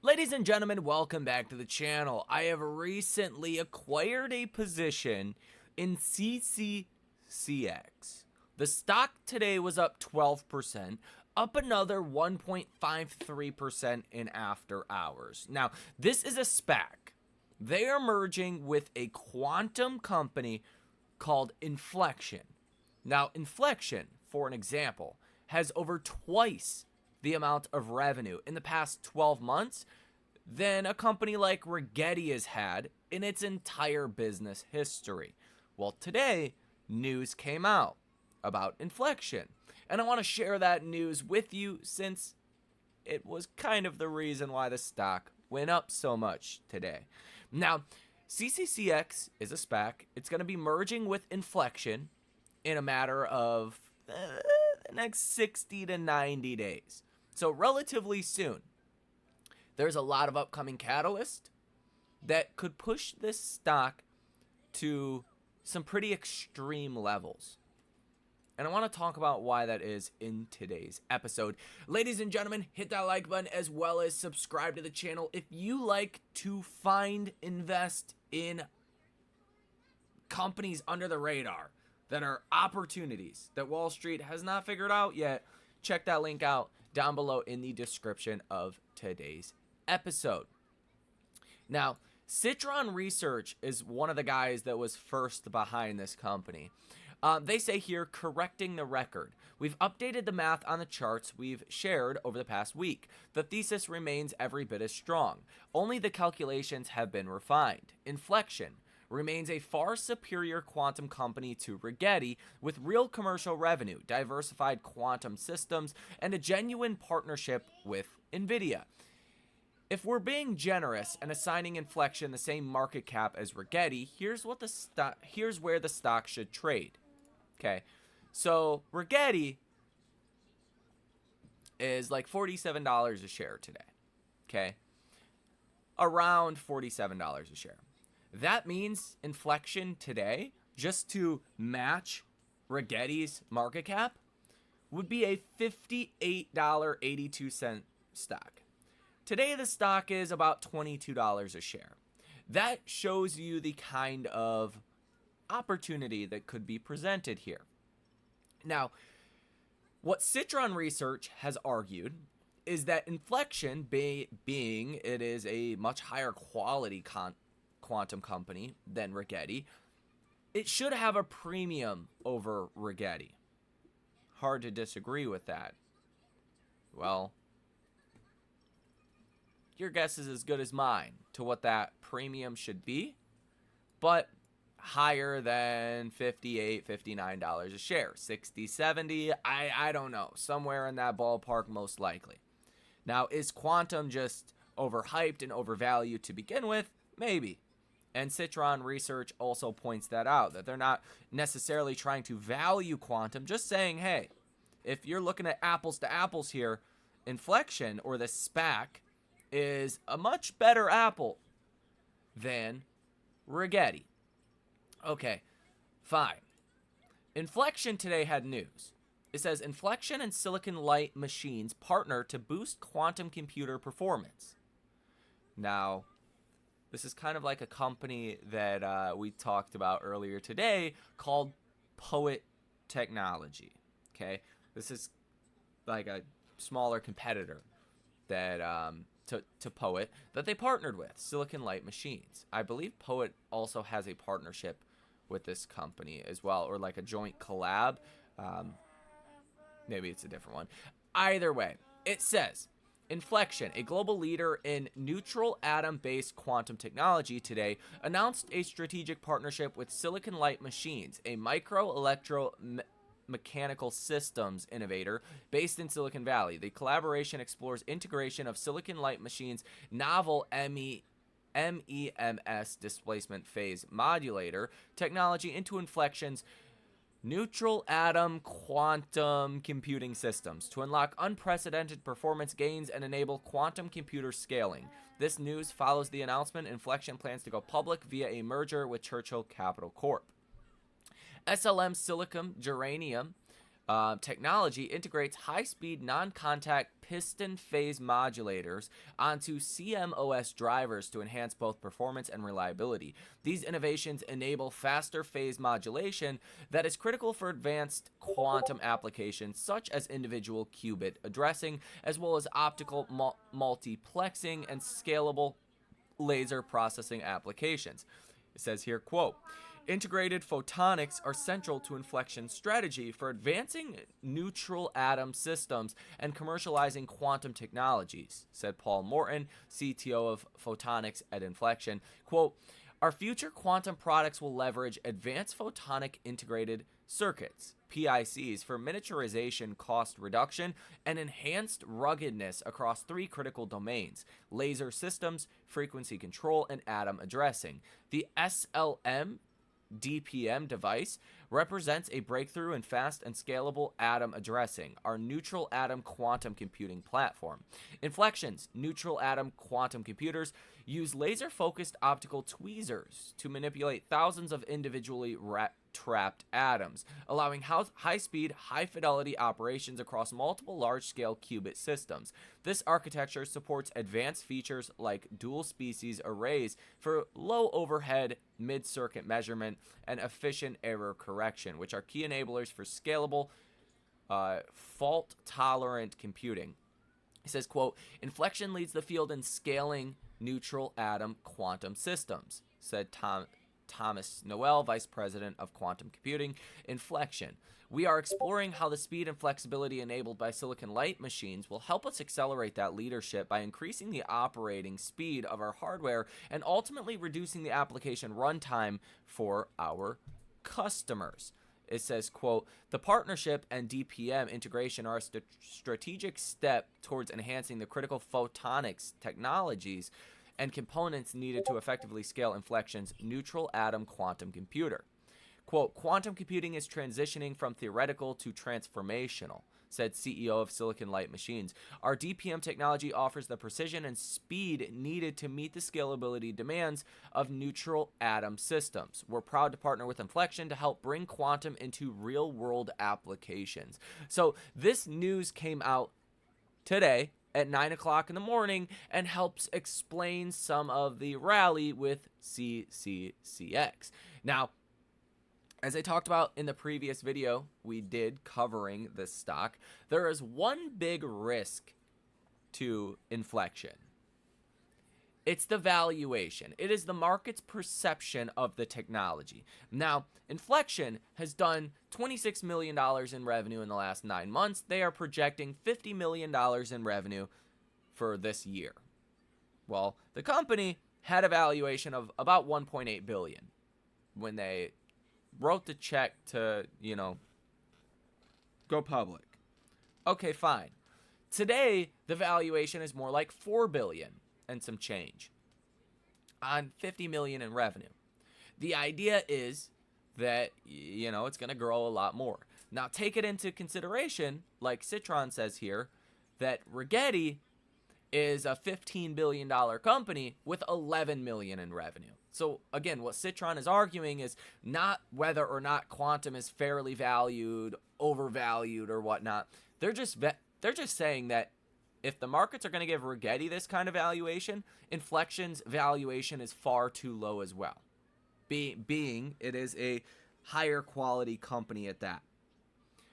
Ladies and gentlemen, welcome back to the channel. I have recently acquired a position in CCCX. The stock today was up 12%, up another 1.53% in after hours. Now, this is a SPAC. They are merging with a quantum company called Infleqtion. Now, Infleqtion, for an example, has over twice the amount of revenue in the past 12 months than a company like Rigetti has had in its entire business history. Well, today, news came out about Infleqtion, and I want to share that news with you since it was kind of the reason why the stock went up so much today. Now, CCCX is a SPAC. It's going to be merging with Infleqtion in a matter of the next 60 to 90 days. So relatively soon. There's a lot of upcoming catalysts that could push this stock to some pretty extreme levels. And I want to talk about why that is in today's episode. Ladies and gentlemen, hit that like button as well as subscribe to the channel if you like to invest in companies under the radar that are opportunities that Wall Street has not figured out yet. Check that link out down below in the description of today's episode. Now, Citron Research is one of the guys that was first behind this company. They say here, correcting the record. We've updated the math on the charts we've shared over the past week. The thesis remains every bit as strong. Only the calculations have been refined. Infleqtion remains a far superior quantum company to Rigetti with real commercial revenue, diversified quantum systems, and a genuine partnership with NVIDIA. If we're being generous and assigning Infleqtion the same market cap as Rigetti, here's where the stock should trade. Okay, so Rigetti is like $47 a share today. Okay, around $47 a share. That means Infleqtion today, just to match Rigetti's market cap, would be a $58.82 stock. Today, the stock is about $22 a share. That shows you the kind of opportunity that could be presented here. Now, what Citron Research has argued is that Infleqtion, being it is a much higher quality quantum company than Rigetti, it should have a premium over Rigetti. Hard to disagree with that. Well, your guess is as good as mine to what that premium should be, but higher than $58, $59 a share. 60, 70, I don't know. Somewhere in that ballpark, most likely. Now, is quantum just overhyped and overvalued to begin with? Maybe. And Citron Research also points that out, that they're not necessarily trying to value quantum, just saying, hey, if you're looking at apples to apples here, Infleqtion, or the SPAC, is a much better apple than Rigetti. Okay, fine. Infleqtion today had news. It says Infleqtion and Silicon Light Machines partner to boost quantum computer performance. Now, this is kind of like a company that we talked about earlier today called Poet Technology. Okay, this is like a smaller competitor that to Poet that they partnered with, Silicon Light Machines. I believe Poet also has a partnership with this company as well, or like a joint collab. Maybe it's a different one. Either way, it says Infleqtion, a global leader in neutral atom-based quantum technology, today announced a strategic partnership with Silicon Light Machines, a mechanical systems innovator based in Silicon Valley. The collaboration explores integration of Silicon Light Machines' novel MEMS displacement phase modulator technology into Infleqtion's neutral atom quantum computing systems to unlock unprecedented performance gains and enable quantum computer scaling. This news follows the announcement Infleqtion plans to go public via a merger with Churchill Capital Corp. SLM silicon germanium technology integrates high-speed non-contact piston phase modulators onto CMOS drivers to enhance both performance and reliability. These innovations enable faster phase modulation that is critical for advanced quantum applications such as individual qubit addressing, as well as optical multiplexing and scalable laser processing applications. It says here, quote, integrated photonics are central to Infleqtion's strategy for advancing neutral atom systems and commercializing quantum technologies, said Paul Morton, CTO of Photonics at Infleqtion. Quote, our future quantum products will leverage advanced photonic integrated circuits, PICs, for miniaturization, cost reduction, and enhanced ruggedness across three critical domains: laser systems, frequency control, and atom addressing. The SLM DPM device represents a breakthrough in fast and scalable atom addressing, our neutral atom quantum computing platform. Infleqtion's neutral atom quantum computers use laser-focused optical tweezers to manipulate thousands of individually trapped atoms, allowing high-speed, high-fidelity operations across multiple large-scale qubit systems. This architecture supports advanced features like dual-species arrays for low overhead, mid-circuit measurement, and efficient error correction, which are key enablers for scalable, fault-tolerant computing. He says, quote, Infleqtion leads the field in scaling neutral atom quantum systems, said Thomas Noel, Vice President of Quantum Computing, Infleqtion. We are exploring how the speed and flexibility enabled by Silicon Light machines will help us accelerate that leadership by increasing the operating speed of our hardware and ultimately reducing the application runtime for our customers. It says, quote, the partnership and DPM integration are a strategic step towards enhancing the critical photonics technologies and components needed to effectively scale Infleqtion's neutral atom quantum computer. Quote, quantum computing is transitioning from theoretical to transformational, said CEO of Silicon Light Machines. Our DPM technology offers the precision and speed needed to meet the scalability demands of neutral atom systems. We're proud to partner with Infleqtion to help bring quantum into real-world applications. So this news came out today at 9 o'clock in the morning and helps explain some of the rally with CCCX. Now, as I talked about in the previous video we did covering this stock, there is one big risk to Infleqtion. It's the valuation. It is the market's perception of the technology. Now, Infleqtion has done $26 million in revenue in the last 9 months. They are projecting $50 million in revenue for this year. Well, the company had a valuation of about $1.8 billion when they wrote the check to, go public. Okay, fine. Today, the valuation is more like $4 billion and some change on $50 million in revenue. The idea is that, it's going to grow a lot more. Now, take it into consideration, like Citron says here, that Rigetti is a $15 billion company with $11 million in revenue. So again, what Citron is arguing is not whether or not quantum is fairly valued, overvalued, or whatnot. They're just saying that if the markets are going to give Rigetti this kind of valuation, Infleqtion's valuation is far too low as well. Being it is a higher quality company at that.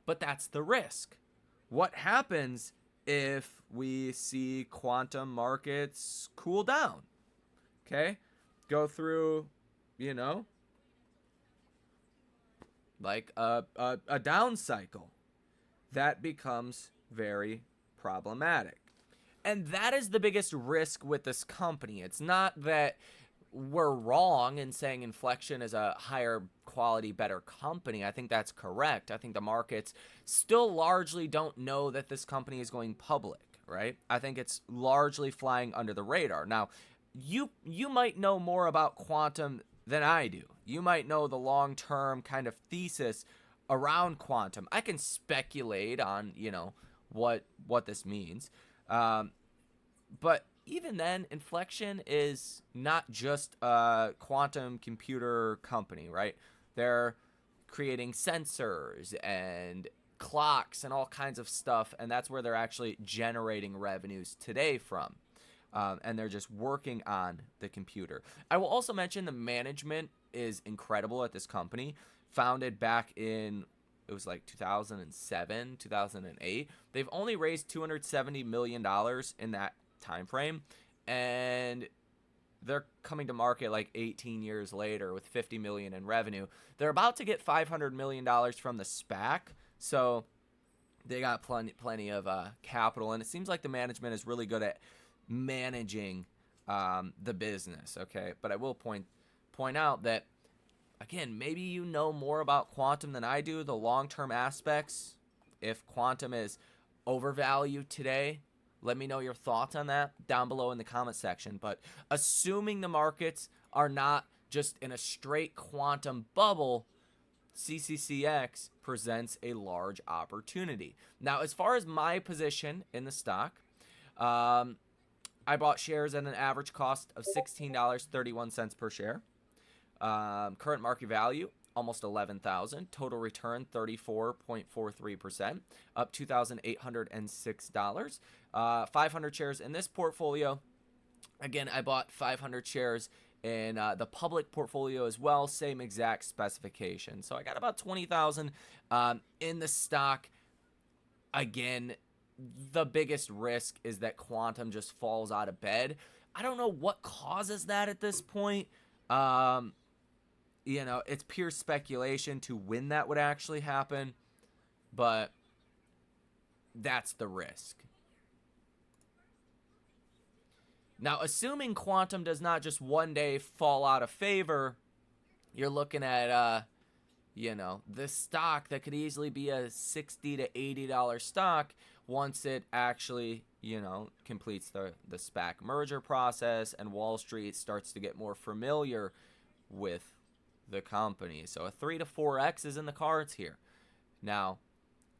But that's the risk. What happens if we see quantum markets cool down? Okay? Go through, like a down cycle. That becomes very problematic. And that is the biggest risk with this company. It's not that we're wrong in saying Infleqtion is a higher quality, better company. I think that's correct. I think the markets still largely don't know that this company is going public, right? I think it's largely flying under the radar. Now, you might know more about quantum than I do. You might know the long-term kind of thesis around quantum. I can speculate on, what this means. But even then, Infleqtion is not just a quantum computer company, right? They're creating sensors and clocks and all kinds of stuff, and that's where they're actually generating revenues today from. And they're just working on the computer. I will also mention the management is incredible at this company. Founded back in, it was like 2007, 2008. They've only raised $270 million in that time frame, and they're coming to market like 18 years later with 50 million in revenue. They're about to get $500 million from the SPAC, so they got plenty of capital, and it seems like the management is really good at managing the business. Okay, but I will point out that, again, maybe you know more about quantum than I do, the long-term aspects. If quantum is overvalued today, let me know your thoughts on that down below in the comment section. But assuming the markets are not just in a straight quantum bubble, CCCX presents a large opportunity. Now, as far as my position in the stock, I bought shares at an average cost of $16.31 per share. Current market value, almost $11,000. Total return, 34.43%, up $2,806. 500 shares in this portfolio. Again, I bought 500 shares in the public portfolio as well. Same exact specification. So I got about 20,000 in the stock. Again, the biggest risk is that quantum just falls out of bed. I don't know what causes that at this point. You know, it's pure speculation to when that would actually happen, but that's the risk. Now, assuming quantum does not just one day fall out of favor, you're looking at, you know, this stock that could easily be a $60 to $80 stock once it actually, you know, completes the SPAC merger process and Wall Street starts to get more familiar with the company. So a 3 to 4x is in the cards here. Now,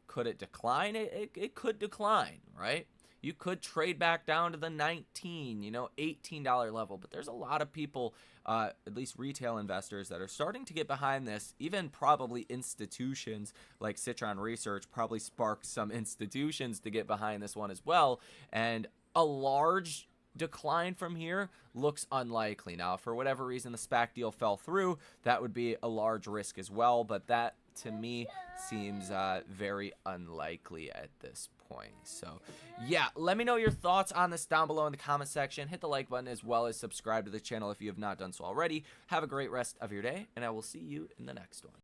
could it decline? It could decline, right? You could trade back down to the $19, you know, $18 level. But there's a lot of people, at least retail investors, that are starting to get behind this. Even probably institutions like Citron Research probably sparked some institutions to get behind this one as well. And a large decline from here looks unlikely. Now, for whatever reason the SPAC deal fell through, that would be a large risk as well. But that, to me, seems very unlikely at this point. So yeah, let me know your thoughts on this down below in the comment section. Hit the like button as well as subscribe to the channel if you have not done so already. Have a great rest of your day, and I will see you in the next one.